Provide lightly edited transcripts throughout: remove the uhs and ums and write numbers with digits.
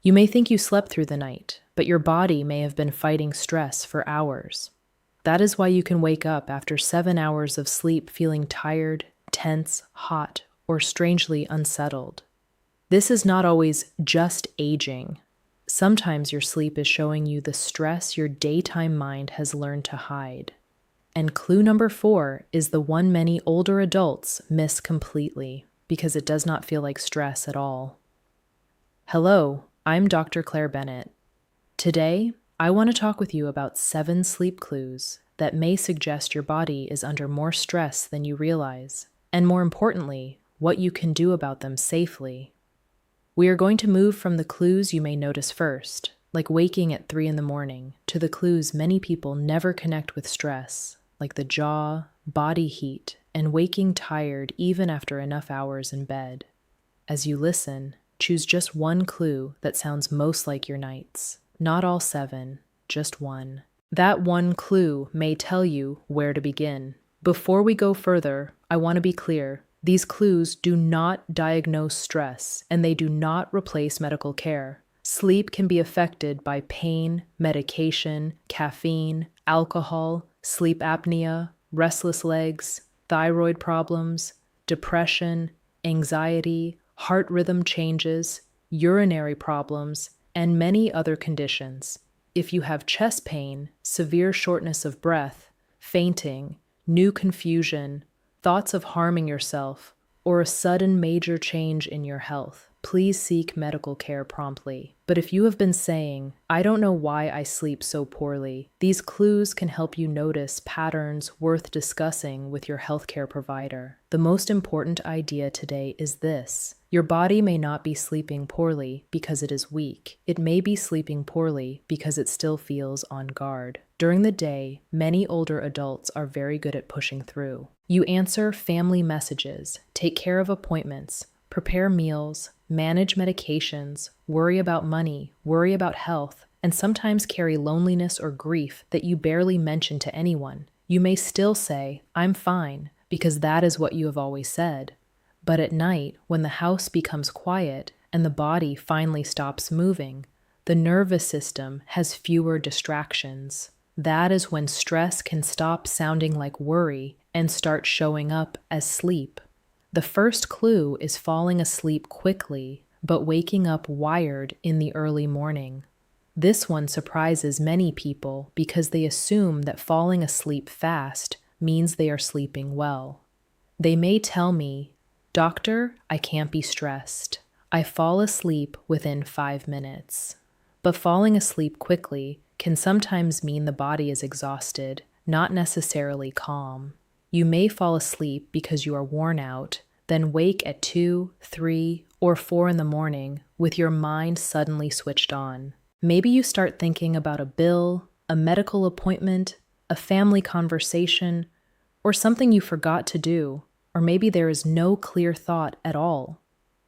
You may think you slept through the night, but your body may have been fighting stress for hours. That is why you can wake up after 7 hours of sleep feeling tired, tense, hot, or strangely unsettled. This is not always just aging. Sometimes your sleep is showing you the stress your daytime mind has learned to hide. And clue number 4 is the one many older adults miss completely because it does not feel like stress at all. Hello, I'm Dr. Claire Bennett. Today, I want to talk with you about 7 sleep clues that may suggest your body is under more stress than you realize, and more importantly, what you can do about them safely. We are going to move from the clues you may notice first, like waking at 3 in the morning, to the clues many people never connect with stress, like the jaw, body heat, and waking tired even after enough hours in bed. As you listen, choose just one clue that sounds most like your nights. Not all 7, just one. That one clue may tell you where to begin. Before we go further, I want to be clear. These clues do not diagnose stress, and they do not replace medical care. Sleep can be affected by pain, medication, caffeine, alcohol, sleep apnea, restless legs, thyroid problems, depression, anxiety, heart rhythm changes, urinary problems, and many other conditions. If you have chest pain, severe shortness of breath, fainting, new confusion, thoughts of harming yourself, or a sudden major change in your health, please seek medical care promptly. But if you have been saying, I don't know why I sleep so poorly, these clues can help you notice patterns worth discussing with your healthcare provider. The most important idea today is this. Your body may not be sleeping poorly because it is weak. It may be sleeping poorly because it still feels on guard. During the day, many older adults are very good at pushing through. You answer family messages, take care of appointments, prepare meals, manage medications, worry about money, worry about health, and sometimes carry loneliness or grief that you barely mention to anyone. You may still say, I'm fine, because that is what you have always said. But at night, when the house becomes quiet and the body finally stops moving, the nervous system has fewer distractions. That is when stress can stop sounding like worry and start showing up as sleep. The first clue is falling asleep quickly, but waking up wired in the early morning. This one surprises many people because they assume that falling asleep fast means they are sleeping well. They may tell me, Doctor, I can't be stressed. I fall asleep within 5 minutes. But falling asleep quickly can sometimes mean the body is exhausted, not necessarily calm. You may fall asleep because you are worn out, then wake at 2, 3, or 4 in the morning with your mind suddenly switched on. Maybe you start thinking about a bill, a medical appointment, a family conversation, or something you forgot to do, or maybe there is no clear thought at all.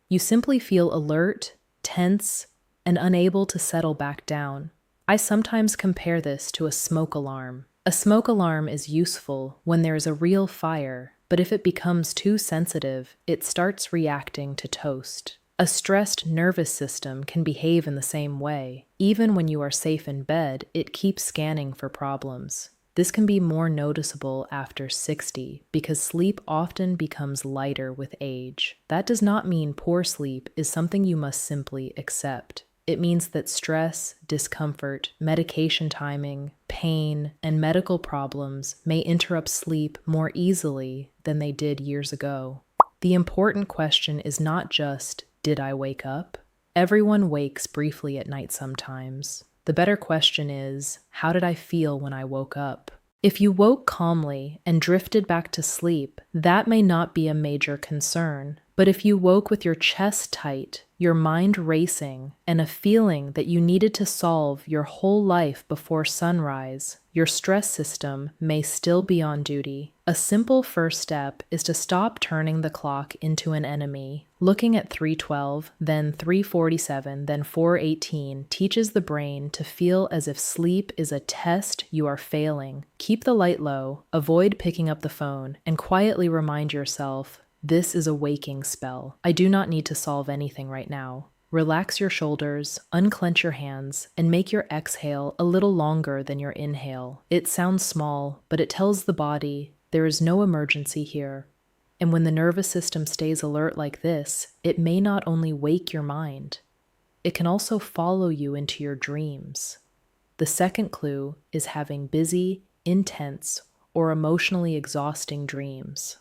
You simply feel alert, tense, and unable to settle back down. I sometimes compare this to a smoke alarm. A smoke alarm is useful when there is a real fire, but if it becomes too sensitive, it starts reacting to toast. A stressed nervous system can behave in the same way. Even when you are safe in bed, it keeps scanning for problems. This can be more noticeable after 60 because sleep often becomes lighter with age. That does not mean poor sleep is something you must simply accept. It means that stress, discomfort, medication timing, pain, and medical problems may interrupt sleep more easily than they did years ago. The important question is not just, did I wake up? Everyone wakes briefly at night sometimes. The better question is, how did I feel when I woke up? If you woke calmly and drifted back to sleep, that may not be a major concern. But if you woke with your chest tight, your mind racing, and a feeling that you needed to solve your whole life before sunrise, your stress system may still be on duty. A simple first step is to stop turning the clock into an enemy. Looking at 3:12, then 3:47, then 4:18 teaches the brain to feel as if sleep is a test you are failing. Keep the light low, avoid picking up the phone, and quietly remind yourself, this is a waking spell. I do not need to solve anything right now. Relax your shoulders, unclench your hands, and make your exhale a little longer than your inhale. It sounds small, but it tells the body there is no emergency here. And when the nervous system stays alert like this, it may not only wake your mind, it can also follow you into your dreams. The second clue is having busy, intense, or emotionally exhausting dreams.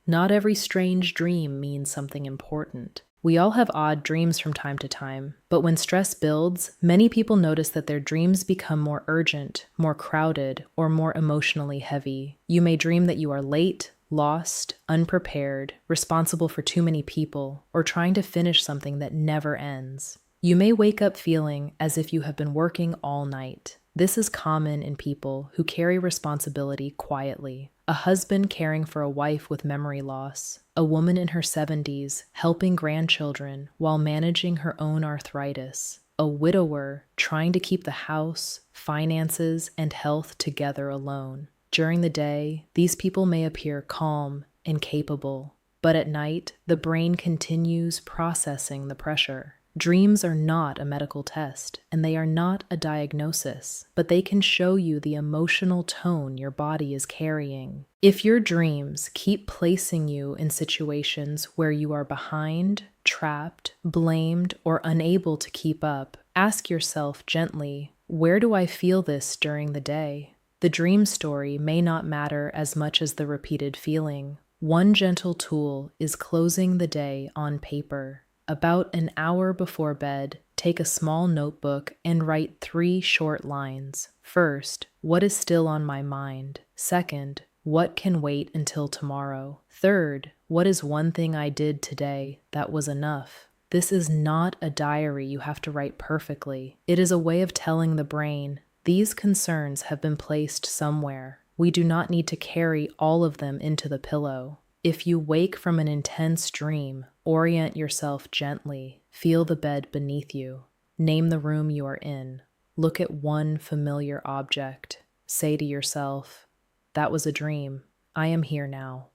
Not every strange dream means something important. We all have odd dreams from time to time, but when stress builds, many people notice that their dreams become more urgent, more crowded, or more emotionally heavy. You may dream that you are late, lost, unprepared, responsible for too many people, or trying to finish something that never ends. You may wake up feeling as if you have been working all night. This is common in people who carry responsibility quietly. A husband caring for a wife with memory loss, a woman in her 70s helping grandchildren while managing her own arthritis, a widower trying to keep the house, finances, and health together alone. During the day, these people may appear calm and capable, but at night, the brain continues processing the pressure. Dreams are not a medical test, and they are not a diagnosis, but they can show you the emotional tone your body is carrying. If your dreams keep placing you in situations where you are behind, trapped, blamed, or unable to keep up, ask yourself gently, where do I feel this during the day? The dream story may not matter as much as the repeated feeling. One gentle tool is closing the day on paper. About an hour before bed, take a small notebook and write 3 short lines. First, what is still on my mind? Second, what can wait until tomorrow? Third, what is one thing I did today that was enough? This is not a diary you have to write perfectly. It is a way of telling the brain, these concerns have been placed somewhere. We do not need to carry all of them into the pillow. If you wake from an intense dream, orient yourself gently. Feel the bed beneath you. Name the room you are in. Look at one familiar object. Say to yourself, that was a dream. I am here now.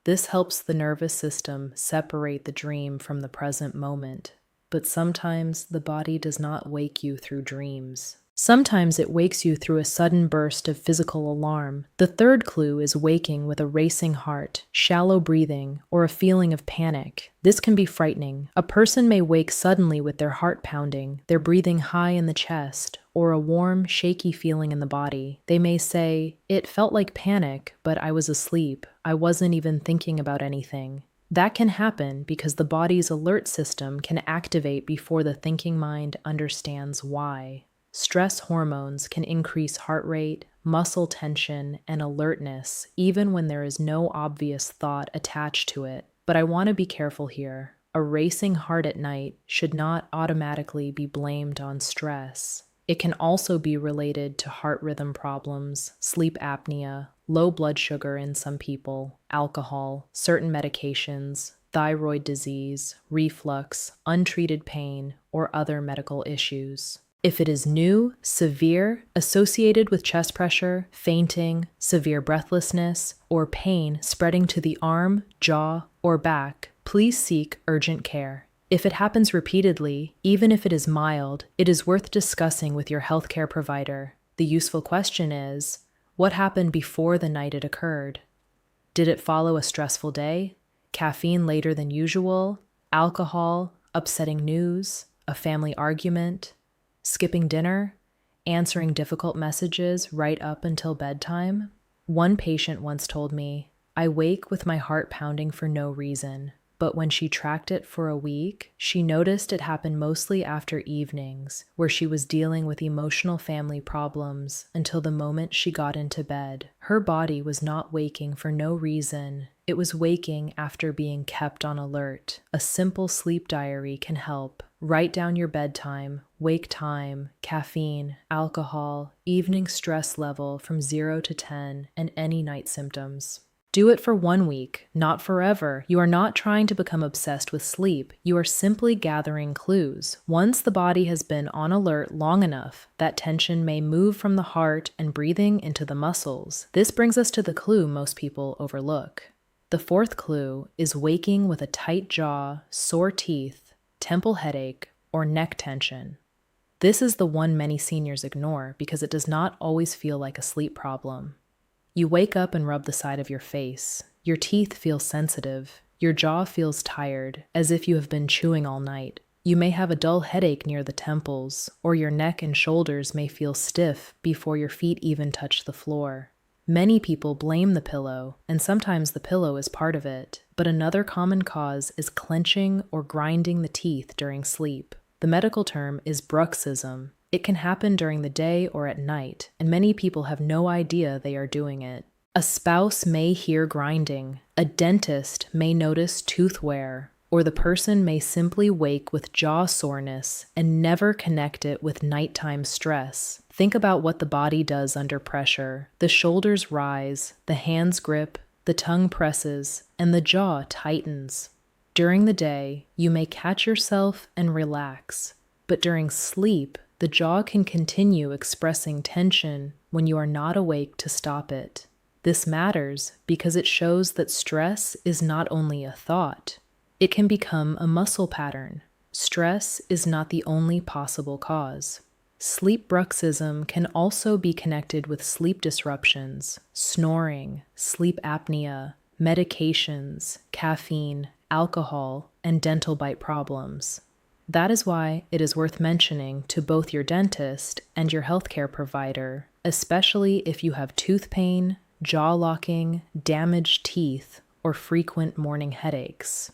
This helps the nervous system separate the dream from the present moment, but sometimes the body does not wake you through dreams. Sometimes it wakes you through a sudden burst of physical alarm. The third clue is waking with a racing heart, shallow breathing, or a feeling of panic. This can be frightening. A person may wake suddenly with their heart pounding, their breathing high in the chest, or a warm, shaky feeling in the body. They may say, "It felt like panic, but I was asleep. I wasn't even thinking about anything." That can happen because the body's alert system can activate before the thinking mind understands why. Stress hormones can increase heart rate, muscle tension, and alertness, even when there is no obvious thought attached to it. But I want to be careful here. A racing heart at night should not automatically be blamed on stress. It can also be related to heart rhythm problems, sleep apnea, low blood sugar in some people, alcohol, certain medications, thyroid disease, reflux, untreated pain, or other medical issues. If it is new, severe, associated with chest pressure, fainting, severe breathlessness, or pain spreading to the arm, jaw, or back, please seek urgent care. If it happens repeatedly, even if it is mild, it is worth discussing with your healthcare provider. The useful question is, what happened before the night it occurred? Did it follow a stressful day? Caffeine later than usual? Alcohol? Upsetting news? A family argument? Skipping dinner? Answering difficult messages right up until bedtime? One patient once told me, I wake with my heart pounding for no reason, but when she tracked it for a week, she noticed it happened mostly after evenings, where she was dealing with emotional family problems until the moment she got into bed. Her body was not waking for no reason. It was waking after being kept on alert. A simple sleep diary can help. Write down your bedtime, wake time, caffeine, alcohol, evening stress level from 0 to 10, and any night symptoms. Do it for 1 week, not forever. You are not trying to become obsessed with sleep. You are simply gathering clues. Once the body has been on alert long enough, that tension may move from the heart and breathing into the muscles. This brings us to the clue most people overlook. The fourth clue is waking with a tight jaw, sore teeth, temple headache, or neck tension. This is the one many seniors ignore because it does not always feel like a sleep problem. You wake up and rub the side of your face. Your teeth feel sensitive. Your jaw feels tired, as if you have been chewing all night. You may have a dull headache near the temples, or your neck and shoulders may feel stiff before your feet even touch the floor. Many people blame the pillow, and sometimes the pillow is part of it, but another common cause is clenching or grinding the teeth during sleep. The medical term is bruxism. It can happen during the day or at night, and many people have no idea they are doing it. A spouse may hear grinding, a dentist may notice tooth wear, or the person may simply wake with jaw soreness and never connect it with nighttime stress. Think about what the body does under pressure. The shoulders rise, the hands grip, the tongue presses, and the jaw tightens. During the day, you may catch yourself and relax, but during sleep, the jaw can continue expressing tension when you are not awake to stop it. This matters because it shows that stress is not only a thought, it can become a muscle pattern. Stress is not the only possible cause. Sleep bruxism can also be connected with sleep disruptions, snoring, sleep apnea, medications, caffeine, alcohol, and dental bite problems. That is why it is worth mentioning to both your dentist and your healthcare provider, especially if you have tooth pain, jaw locking, damaged teeth, or frequent morning headaches.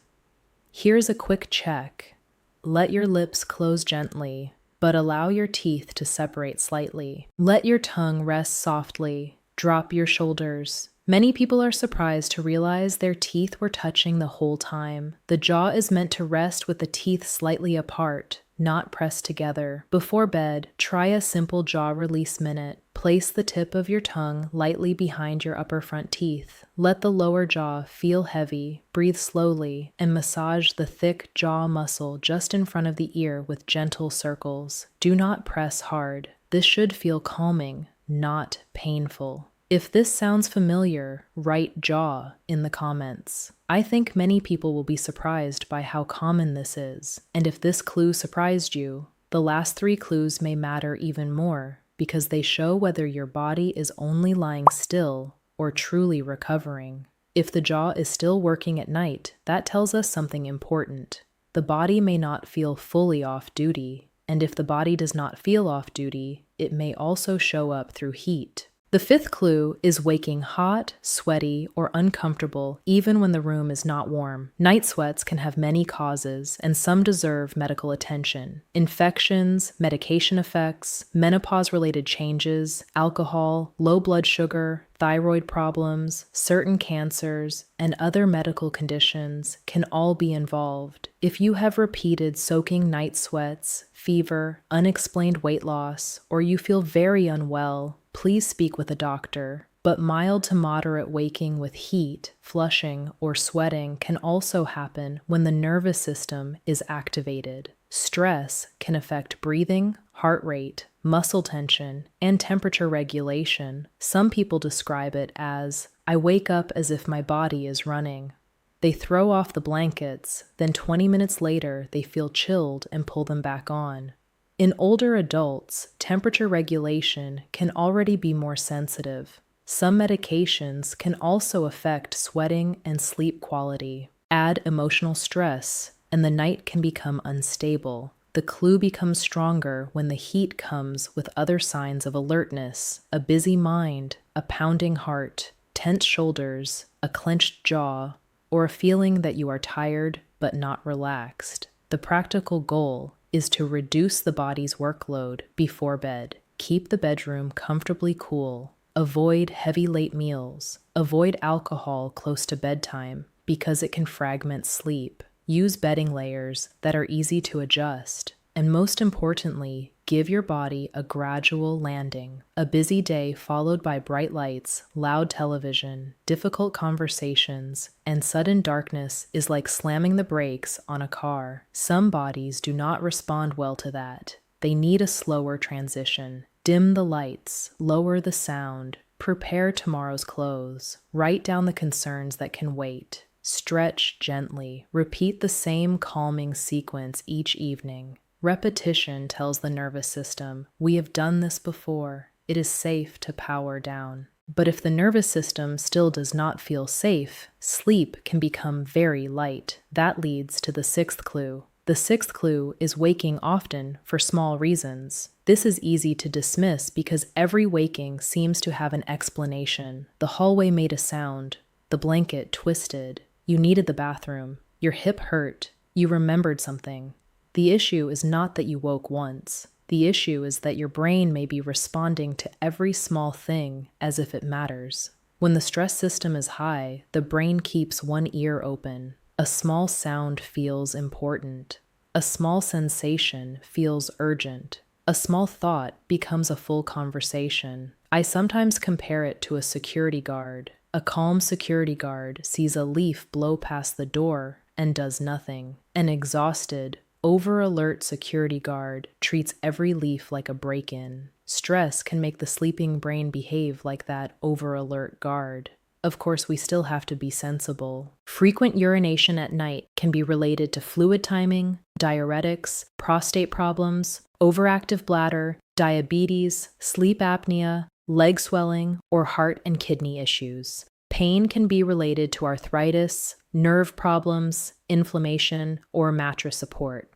Here's a quick check. Let your lips close gently, but allow your teeth to separate slightly. Let your tongue rest softly. Drop your shoulders. Many people are surprised to realize their teeth were touching the whole time. The jaw is meant to rest with the teeth slightly apart, not pressed together. Before bed, try a simple jaw release minute. Place the tip of your tongue lightly behind your upper front teeth. Let the lower jaw feel heavy. Breathe slowly and massage the thick jaw muscle just in front of the ear with gentle circles. Do not press hard. This should feel calming, not painful. If this sounds familiar, write jaw in the comments. I think many people will be surprised by how common this is. And if this clue surprised you, the last 3 clues may matter even more because they show whether your body is only lying still or truly recovering. If the jaw is still working at night, that tells us something important. The body may not feel fully off duty, and if the body does not feel off duty, it may also show up through heat. The 5th clue is waking hot, sweaty, or uncomfortable even when the room is not warm. Night sweats can have many causes, and some deserve medical attention. Infections, medication effects, menopause-related changes, alcohol, low blood sugar, thyroid problems, certain cancers, and other medical conditions can all be involved. If you have repeated soaking night sweats, fever, unexplained weight loss, or you feel very unwell, please speak with a doctor. But mild to moderate waking with heat, flushing, or sweating can also happen when the nervous system is activated. Stress can affect breathing, heart rate, muscle tension, and temperature regulation. Some people describe it as, "I wake up as if my body is running." They throw off the blankets, then 20 minutes later they feel chilled and pull them back on. In older adults, temperature regulation can already be more sensitive. Some medications can also affect sweating and sleep quality. Add emotional stress, and the night can become unstable. The clue becomes stronger when the heat comes with other signs of alertness, a busy mind, a pounding heart, tense shoulders, a clenched jaw, or a feeling that you are tired but not relaxed. The practical goal is to reduce the body's workload before bed. Keep the bedroom comfortably cool. Avoid heavy late meals. Avoid alcohol close to bedtime because it can fragment sleep. Use bedding layers that are easy to adjust. And most importantly, give your body a gradual landing. A busy day followed by bright lights, loud television, difficult conversations, and sudden darkness is like slamming the brakes on a car. Some bodies do not respond well to that. They need a slower transition. Dim the lights, lower the sound, prepare tomorrow's clothes, write down the concerns that can wait. Stretch gently. Repeat the same calming sequence each evening. Repetition tells the nervous system, we have done this before. It is safe to power down. But if the nervous system still does not feel safe, sleep can become very light. That leads to the sixth clue. The sixth clue is waking often for small reasons. This is easy to dismiss because every waking seems to have an explanation. The hallway made a sound. The blanket twisted. You needed the bathroom. Your hip hurt. You remembered something. The issue is not that you woke once. The issue is that your brain may be responding to every small thing as if it matters. When the stress system is high, the brain keeps one ear open. A small sound feels important. A small sensation feels urgent. A small thought becomes a full conversation. I sometimes compare it to a security guard. A calm security guard sees a leaf blow past the door and does nothing. An exhausted, over-alert security guard treats every leaf like a break-in. Stress can make the sleeping brain behave like that over-alert guard. Of course, we still have to be sensible. Frequent urination at night can be related to fluid timing, diuretics, prostate problems, overactive bladder, diabetes, sleep apnea, leg swelling, or heart and kidney issues. Pain can be related to arthritis, nerve problems, inflammation, or mattress support.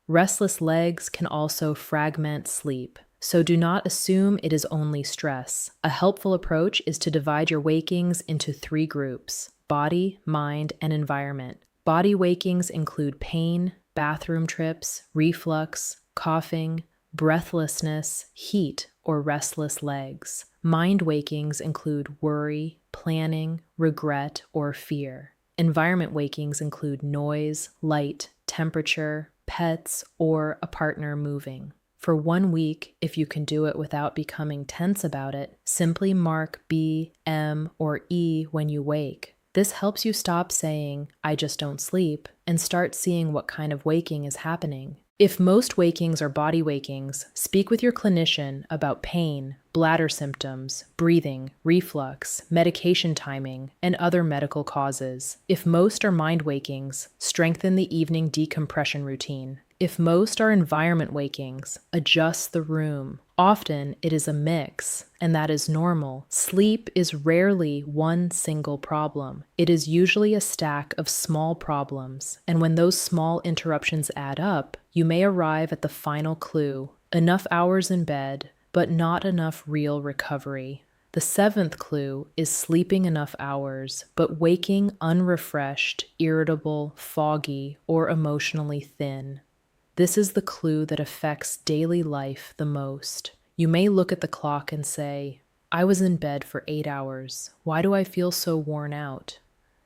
Restless legs can also fragment sleep, so do not assume it is only stress. A helpful approach is to divide your wakings into 3 groups: body, mind, and environment. Body wakings include pain, bathroom trips, reflux, coughing, breathlessness, heat, or restless legs. Mind wakings include worry, planning, regret, or fear. Environment wakings include noise, light, temperature, pets, or a partner moving. For 1 week, if you can do it without becoming tense about it, simply mark B, M, or E when you wake. This helps you stop saying, I just don't sleep, and start seeing what kind of waking is happening. If most wakings are body wakings, speak with your clinician about pain, bladder symptoms, breathing, reflux, medication timing, and other medical causes. If most are mind wakings, strengthen the evening decompression routine. If most are environment wakings, adjust the room. Often it is a mix, and that is normal. Sleep is rarely one single problem. It is usually a stack of small problems, and when those small interruptions add up, you may arrive at the final clue: enough hours in bed, but not enough real recovery. The 7th clue is sleeping enough hours, but waking unrefreshed, irritable, foggy, or emotionally thin. This is the clue that affects daily life the most. You may look at the clock and say, I was in bed for 8 hours. Why do I feel so worn out?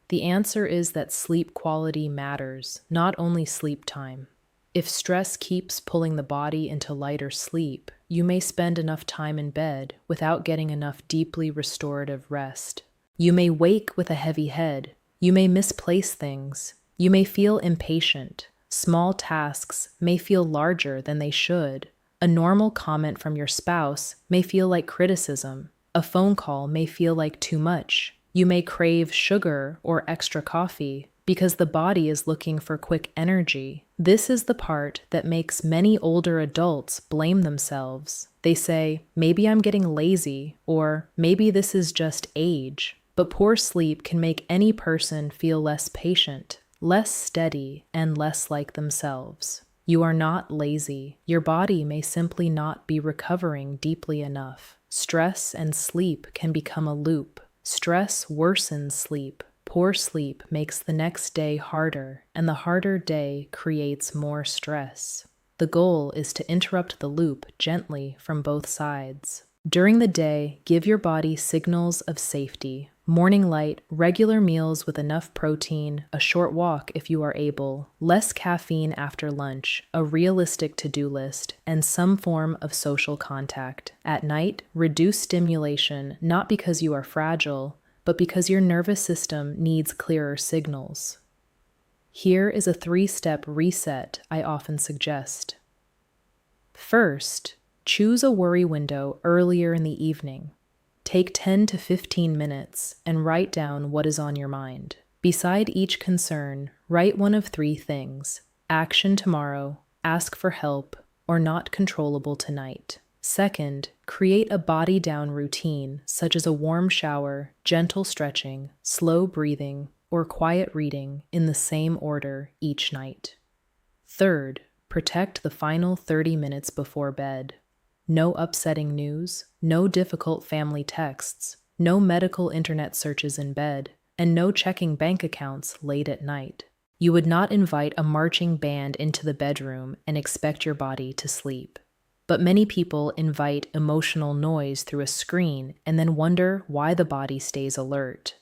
The answer is that sleep quality matters, not only sleep time. If stress keeps pulling the body into lighter sleep, you may spend enough time in bed without getting enough deeply restorative rest. You may wake with a heavy head. You may misplace things. You may feel impatient. Small tasks may feel larger than they should. A normal comment from your spouse may feel like criticism. A phone call may feel like too much. You may crave sugar or extra coffee because the body is looking for quick energy. This is the part that makes many older adults blame themselves. They say, maybe I'm getting lazy, or maybe this is just age. But poor sleep can make any person feel less patient, less steady, and less like themselves. You are not lazy. Your body may simply not be recovering deeply enough. Stress and sleep can become a loop. Stress worsens sleep. Poor sleep makes the next day harder, and the harder day creates more stress. The goal is to interrupt the loop gently from both sides. During the day, give your body signals of safety. Morning light, regular meals with enough protein, a short walk if you are able, less caffeine after lunch, a realistic to-do list, and some form of social contact. At night, reduce stimulation, not because you are fragile, but because your nervous system needs clearer signals. Here is a 3-step reset I often suggest. First, choose a worry window earlier in the evening. Take 10 to 15 minutes and write down what is on your mind. Beside each concern, write one of three things: action tomorrow, ask for help, or not controllable tonight. Second, create a body down routine, such as a warm shower, gentle stretching, slow breathing, or quiet reading in the same order each night. Third, protect the final 30 minutes before bed. No upsetting news, no difficult family texts, no medical internet searches in bed, and no checking bank accounts late at night. You would not invite a marching band into the bedroom and expect your body to sleep. But many people invite emotional noise through a screen and then wonder why the body stays alert.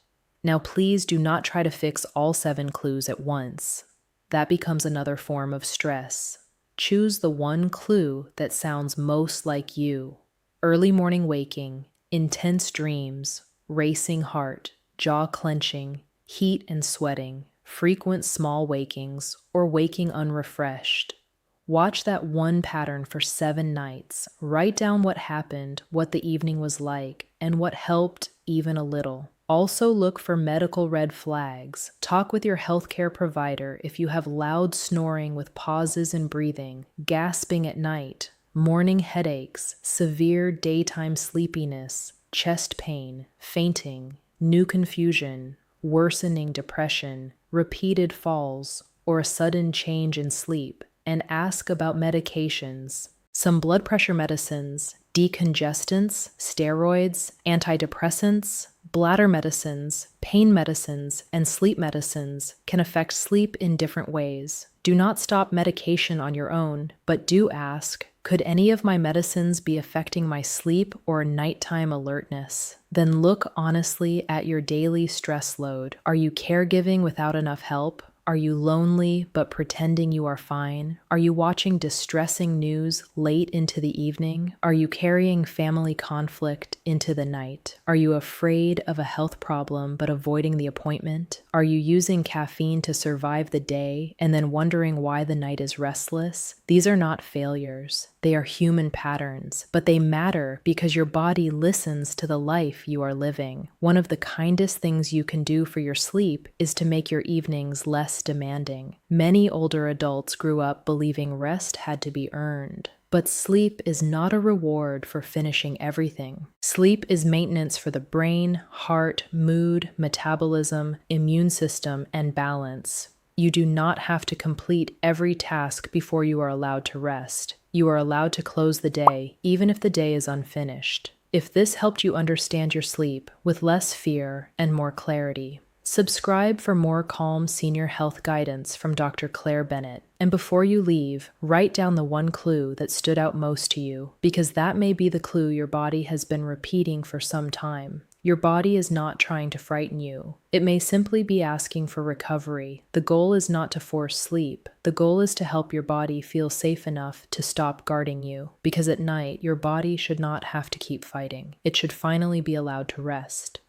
Now, please do not try to fix all 7 clues at once. That becomes another form of stress. Choose the one clue that sounds most like you. Early morning waking, intense dreams, racing heart, jaw clenching, heat and sweating, frequent small wakings, or waking unrefreshed. Watch that one pattern for 7 nights. Write down what happened, what the evening was like, and what helped even a little. Also look for medical red flags. Talk with your healthcare provider if you have loud snoring with pauses in breathing, gasping at night, morning headaches, severe daytime sleepiness, chest pain, fainting, new confusion, worsening depression, repeated falls, or a sudden change in sleep, and ask about medications. Some blood pressure medicines, decongestants, steroids, antidepressants, bladder medicines, pain medicines, and sleep medicines can affect sleep in different ways. Do not stop medication on your own, but do ask, could any of my medicines be affecting my sleep or nighttime alertness? Then look honestly at your daily stress load. Are you caregiving without enough help? Are you lonely but pretending you are fine? Are you watching distressing news late into the evening? Are you carrying family conflict into the night? Are you afraid of a health problem but avoiding the appointment? Are you using caffeine to survive the day and then wondering why the night is restless? These are not failures. They are human patterns, but they matter because your body listens to the life you are living. One of the kindest things you can do for your sleep is to make your evenings less demanding. Many older adults grew up believing rest had to be earned. But sleep is not a reward for finishing everything. Sleep is maintenance for the brain, heart, mood, metabolism, immune system, and balance. You do not have to complete every task before you are allowed to rest. You are allowed to close the day, even if the day is unfinished. If this helped you understand your sleep with less fear and more clarity, subscribe for more calm senior health guidance from Dr. Claire Bennett. And before you leave, write down the one clue that stood out most to you, because that may be the clue your body has been repeating for some time. Your body is not trying to frighten you. It may simply be asking for recovery. The goal is not to force sleep. The goal is to help your body feel safe enough to stop guarding you, because at night, your body should not have to keep fighting. It should finally be allowed to rest.